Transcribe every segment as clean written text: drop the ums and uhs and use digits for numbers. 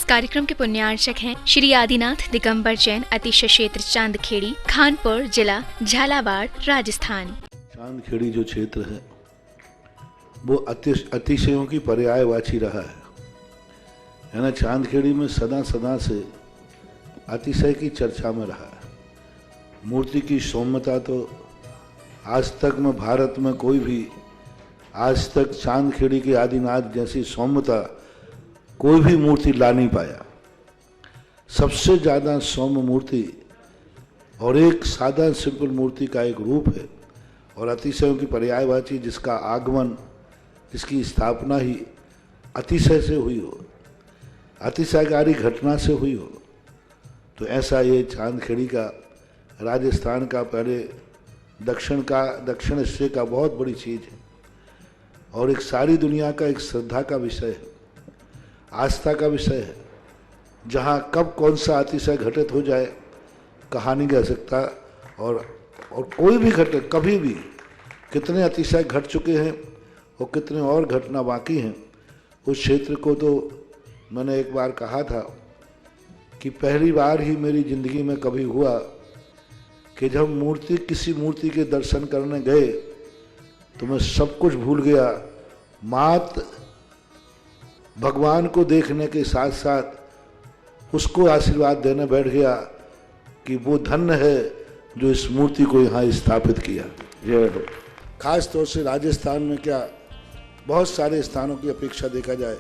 कार्यक्रम के पुण्यार्चक हैं श्री आदिनाथ दिगंबर जैन अतिशय क्षेत्र चांदखेड़ी, खानपुर जिला, झालावाड़, राजस्थान। चांदखेड़ी जो क्षेत्र है वो अतिशयों की पर्यायवाची रहा है ना। चांदखेड़ी में सदा से अतिशय की चर्चा में रहा है। मूर्ति की सौम्यता तो आज तक में भारत में कोई भी आज तक चांदखेड़ी के आदिनाथ जैसी सौम्यता कोई भी मूर्ति ला नहीं पाया। सबसे ज़्यादा सौम्य मूर्ति और एक सादा सिंपल मूर्ति का एक रूप है और अतिशयों की पर्यायवाची जिसका आगमन, जिसकी स्थापना ही अतिशय से हुई हो, अतिशयकारी घटना से हुई हो, तो ऐसा ये चांदखेड़ी का राजस्थान का पहले दक्षिण हिस्से का बहुत बड़ी चीज़ है और एक सारी दुनिया का एक श्रद्धा का विषय है, आस्था का विषय है। जहाँ कब कौन सा अतिशय घटित हो जाए कहा नहीं जा सकता और कोई भी घटना कभी भी कितने अतिशय घट चुके हैं और कितने और घटना बाकी हैं। उस क्षेत्र को तो मैंने एक बार कहा था कि पहली बार ही मेरी ज़िंदगी में कभी हुआ कि जब किसी मूर्ति के दर्शन करने गए तो मैं सब कुछ भूल गया। मात्र भगवान को देखने के साथ साथ उसको आशीर्वाद देने बैठ गया कि वो धन्य है जो इस मूर्ति को यहाँ स्थापित किया। खास तौर से राजस्थान में क्या बहुत सारे स्थानों की अपेक्षा देखा जाए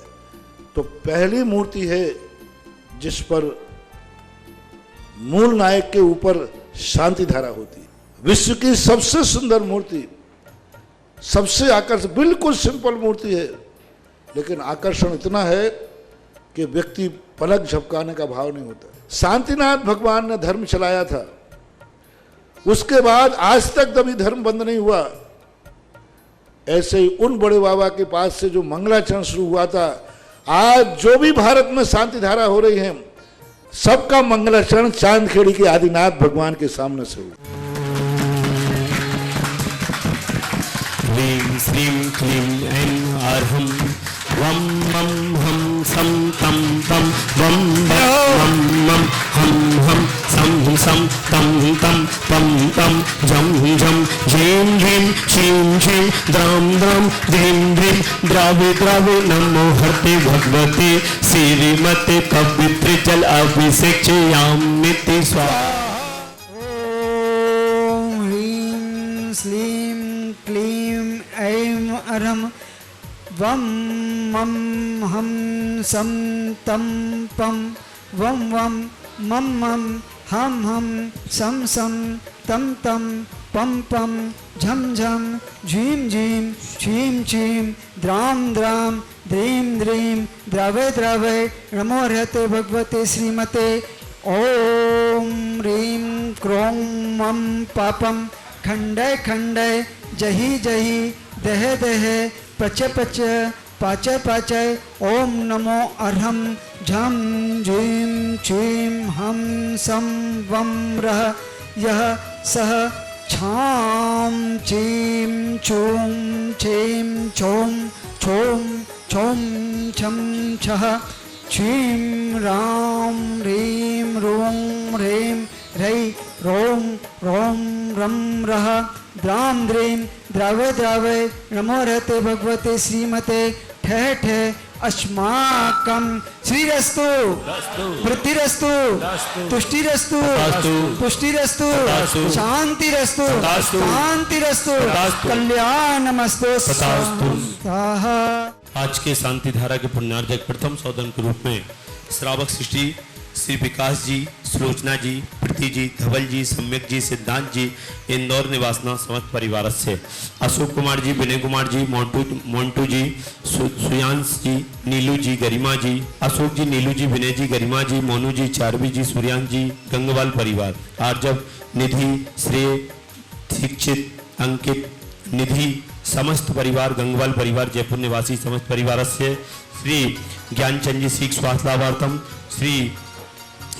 तो पहली मूर्ति है जिस पर मूल नायक के ऊपर शांति धारा होती है। विश्व की सबसे सुंदर मूर्ति, सबसे आकर्षक, बिल्कुल सिंपल मूर्ति है लेकिन आकर्षण इतना है कि व्यक्ति पलक झपकाने का भाव नहीं होता। शांतिनाथ भगवान ने धर्म चलाया था, उसके बाद आज तक कभी धर्म बंद नहीं हुआ। ऐसे ही उन बड़े बाबा के पास से जो मंगलाचरण शुरू हुआ था, आज जो भी भारत में शांति धारा हो रही है सबका मंगलाचरण चांदखेड़ी के आदिनाथ भगवान के सामने से हुआ। ह्रीं श्रीं क्लीं ऐं अर्हं वं मं हं सं तं तं वं वं मं हं हं सं सं तं तं पं तं झं झं झीं झीं शीं शीं द्रां द्रां द्रीं द्रीं द्रावे द्रावे नमो हरते भगवते श्रीमते पवित्र जल अभिषेचयामिति स्वाहा। ॐ ह्रीं श्रीं क्लीं ऐं अर्हं वं मं हं सं तं पं वं वं मं मं हं हं सं सं तं तं पं पं झं झं झीं झीं शीं शीं द्रां द्रां द्रीं द्रीं द्रवे द्रवे नमो हरते भगवते श्रीमते। ॐ ह्रीं क्रों मं पापं खण्डय खण्डय जहि जहि दह दह पच पच पाच पाच। ओम नमो अर्हं झं झीं छीं हं सं वं रः यः सः छां चीं छूं छीं छौं छौं छौं छं छः छीं रां ह्रीं रूं ह्रीं ह्रै रों रों रं रः द्रां द्रीं द्रावे द्रावे नमो रहते भगवते श्रीमते। ठह ठह अस्माकं श्रीरस्तु वृद्धिरस्तु तुष्टिरस्तु पुष्टिरस्तु शांतिरस्तु शांतिरस्तु कल्याणमस्तु स्वाहा। आज के शांति धारा के पुण्यार्जक प्रथम सौदन के रूप में श्रावक सृष्टि श्री विकास जी, सुलोचना जी, प्रीति जी, धवल जी, सम्यक जी, सिद्धांत जी, इंदौर निवासना समस्त परिवार से अशोक कुमार जी, विनय कुमार जी, मोन्टू जी, सुयांश जी, नीलू जी, गरिमा जी, अशोक जी, नीलू जी, विनय जी, गरिमा जी, मोनू जी, चारवी जी, सूर्यांश जी, गंगवाल परिवार, आर्जव, निधि, श्रेय, दीक्षित, अंकित, निधि, समस्त परिवार, गंगवाल परिवार, जयपुर निवासी समस्त परिवार से श्री ज्ञानचंद जी सीख स्वास्थ्य लाभार्थम, श्री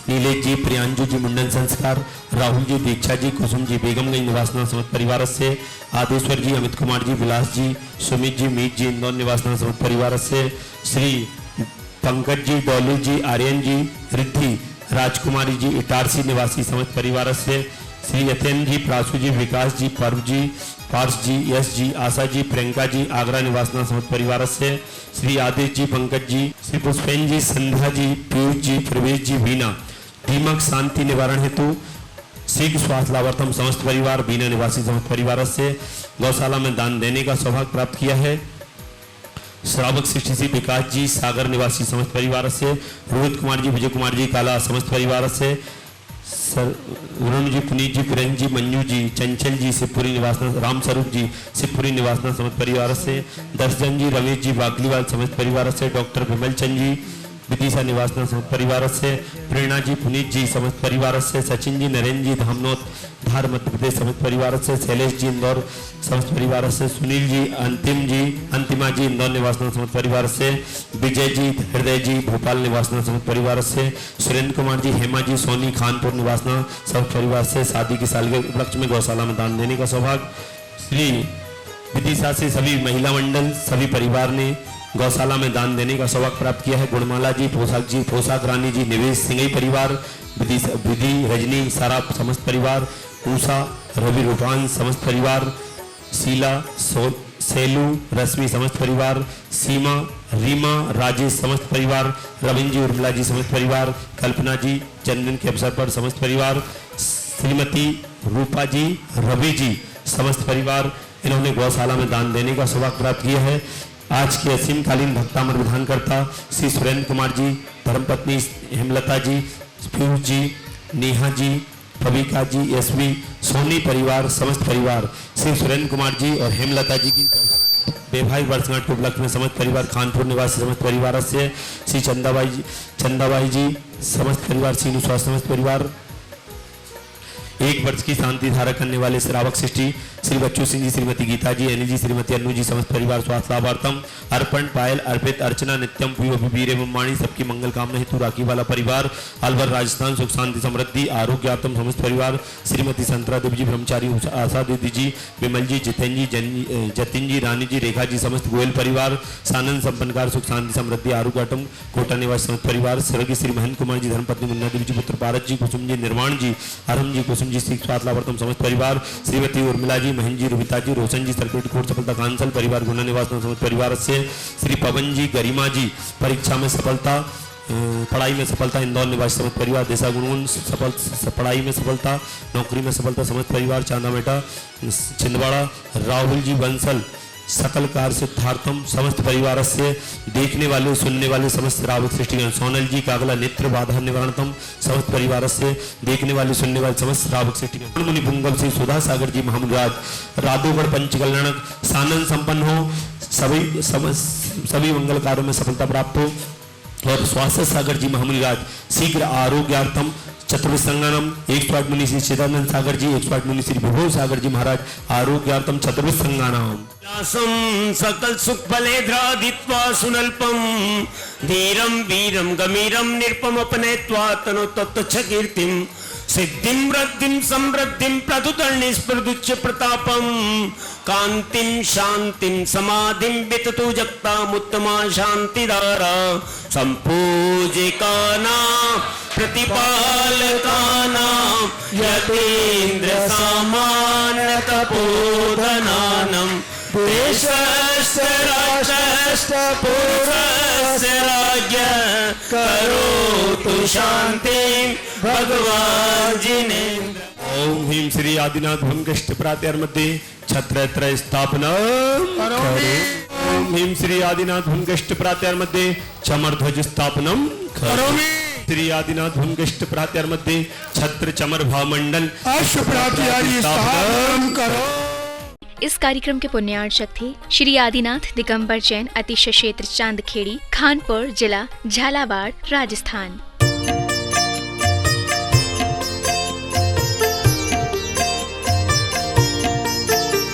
नीलेश जी, प्रियांजू जी, मुंडन संस्कार, राहुल जी, दीक्षा जी, कुसुम जी, बेगमगंज निवासना समस्त परिवार से आदेश्वर जी, अमित कुमार जी, विलास जी, सुमित जी, मीत जी, इंदौर निवासना समस्त परिवार से श्री पंकज जी, डोली जी, आर्यन जी, रिद्धि राजकुमारी जी, इटारसी निवासी समस्त परिवार से श्री यतेन जी, प्रासु जी, विकास जी, पर्व जी, पार्श जी, यश जी, आशा जी, प्रियंका जी, आगरा निवासना समस्त परिवार से श्री आदित्य जी, पंकज जी, श्री पुष्पेन जी, संध्या जी, पीयूष जी, प्रवेश जी, बीना दीमक शांति निवारण हेतु शीघ्र स्वास्थ्य लाभार्थम समस्त परिवार बीना निवासी समस्त परिवार से गौशाला में दान देने का सौभाग्य प्राप्त किया है। श्रावक सृष्टि से विकास जी, सागर निवासी समस्त परिवार से रोहित कुमार जी, विजय कुमार जी, काला समस्त परिवार से वरुण जी, पुनीत जी, किरण जी, मंजू जी, चंचल जी, शिवपुरी निवासना, राम स्वरूप जी, शिवपुरी निवासना समस्त परिवार से दर्शन जी, रमेश जी, बागलीवाल समस्त परिवार से डॉक्टर विमल चंद जी, विदिशा निवासना समस्त परिवार से प्रेरणा जी, पुनीत जी समस्त परिवार से सचिन जी, नरेंद्र जी, धामनोत धार मध्य प्रदेश समस्त परिवार से शैलेश जी, इंदौर समस्त परिवार से सुनील जी, अंतिमा जी, इंदौर निवासना समस्त परिवार से विजय जी, हृदय जी, भोपाल निवासना समस्त परिवार से सुरेंद्र कुमार जी, हेमा जी, सोनी खानपुर निवासना समस्त परिवार से शादी की सालगिरह उपलक्ष्य में गौशाला में दान देने का सौभाग्य। श्री विदिशा से सभी महिला मंडल सभी परिवार ने गौशाला में दान देने का सौभाग्य प्राप्त किया है। गुणमाला जी, पोशाक रानी जी, निवेश सिंघई परिवार, विधि रजनी सराफ समस्त परिवार, उषा रवि रूपान समस्त परिवार, शीला सेलू रश्मि समस्त परिवार, सीमा रीमा राजेश समस्त परिवार, रविंद्र जी, उर्मिला जी समस्त परिवार, कल्पना जी जन्मदिन के अवसर पर समस्त परिवार, श्रीमती रूपा जी, रवि जी समस्त परिवार, इन्होंने गौशाला में दान देने का सौभाग्य प्राप्त किया है। आज के असीमकालीन भक्तामर विधानकर्ता श्री सुरेंद्र कुमार जी, धर्मपत्नी हेमलता जी, पीयूष जी, नेहा जी, पविका जी, यशवी, सोनी परिवार समस्त परिवार, श्री सुरेंद्र कुमार जी और हेमलता जी की वैवाहिक वर्षगांठ के उपलक्ष्य में समस्त परिवार खानपुर निवासी समस्त परिवार से श्री चंदाबाई जी समस्त परिवार, सीनू स्वास्थ्य समस्त परिवार, 1 वर्ष की शांति धारा करने वाले श्रावक सृष्टि श्री बच्चू सिंह जी, श्रीमती गीता जी, एनी जी, श्रीमती अनु जी समस्त परिवार स्वास्थ्य लाभार्थम, अर्पण पायल अर्पित अर्चना नित्यम वीर एवं वाणी सबकी मंगल कामना हेतु राखी वाला परिवार, अलवर राजस्थान सुख शांति समृद्धि आरोग्यात्म समस्त परिवार, श्रीमती संतरा देवी जी, ब्रह्मचारी आशा दीदी जी, विमल जी, जितेन जी, जतिन जी, रानी जी, रेखा जी समस्त गोयल परिवार, सानंद संपन्नकार सुख शांति समृद्धि आरोग्यात्म कोटा निवास समस्त परिवार, स्वर्गीय श्री महेंद्र कुमार जी, धर्मपत्नी मुन्ना देवी जी, पुत्र पारस जी, कुसुम जी, निर्माण जी, अरम जी, कुसुम जी, स्वास्थ्य लाभार्थम समस्त परिवार, श्रीमती उर्मिला जी, महेंद्र जी, रुबिता जी, रोशन जी, सर्किट कोर्ट सफलता कांसल परिवार, गुना निवास समस्त परिवार से श्री पवन जी, गरिमा जी, परीक्षा में सफलता पढ़ाई में सफलता, इंदौर निवासी समस्त परिवार, देसा गुणगुण पढ़ाई में सफलता, नौकरी में सफलता समस्त परिवार, चांदा बेटा छिंदवाड़ा, राहुल जी बंसल सकल कार सिद्धार्थम समस्त परिवार से देखने वाले सुनने वाले समस्त श्रावक सृष्टिगण, सोनल जी कागला नेत्र बाधा निवारणतम समस्त परिवार से देखने वाले सुनने वाले समस्त श्रावक सृष्टिगण, मुनि पुंगव से सुधा सागर जी, महामुराज राधोगढ़ पंचकल्याणक सानंद संपन्न हो, सभी मंगल कार्यों में सफलता प्राप्त हो और स्वास्थ्य सागर जी, महामुराज शीघ्र आरोग्यार्थम चतुर्विसंगनम 108 मुनि श्री चिदानंद सागर जी, 108 मुनि श्री विभो सागर जी महाराज आरोग्यार्थम चतुर्विसंगानाम सकल सुख फले द्रादित्वा सुनल्पम धीरम वीरम गमीरम निरपम अपनेत्वा तनो तत्छ कीर्तिम सिद्धिं वृद्धिं समृद्धिं प्रदुतर्निस्प्रदुच्च प्रतापम कांतिं शांतिं समाधिं विततु जगतामुत्तमा शांतिधारा संपूजिकानां प्रतिपालकानां यतीन्द्र सामान्य तपोधनानां देशस्य राष्ट्रस्य पुरुषस्य राज्य करोतु शांति भगवान जिनेन्द्र। ओम ह्रीं श्री आदिनाथ भंगष्ट प्रात्यार मध्ये छत्रत्र स्थापना करोमि। ओम ह्रीं श्री आदिनाथ भंगष्ट प्रात्यार मध्ये चमर ध्वज स्थापनम करोमि। श्री आदिनाथ भंगष्ट प्रात्यार मध्ये छत्र चमर भावमंडल अष्टप्रात्यारी स्थापनम करो। इस कार्यक्रम के पुण्यार्चक थे श्री आदिनाथ दिगंबर जैन, अतिशय क्षेत्र चांदखेड़ी, खानपुर जिला झालावाड़, राजस्थान।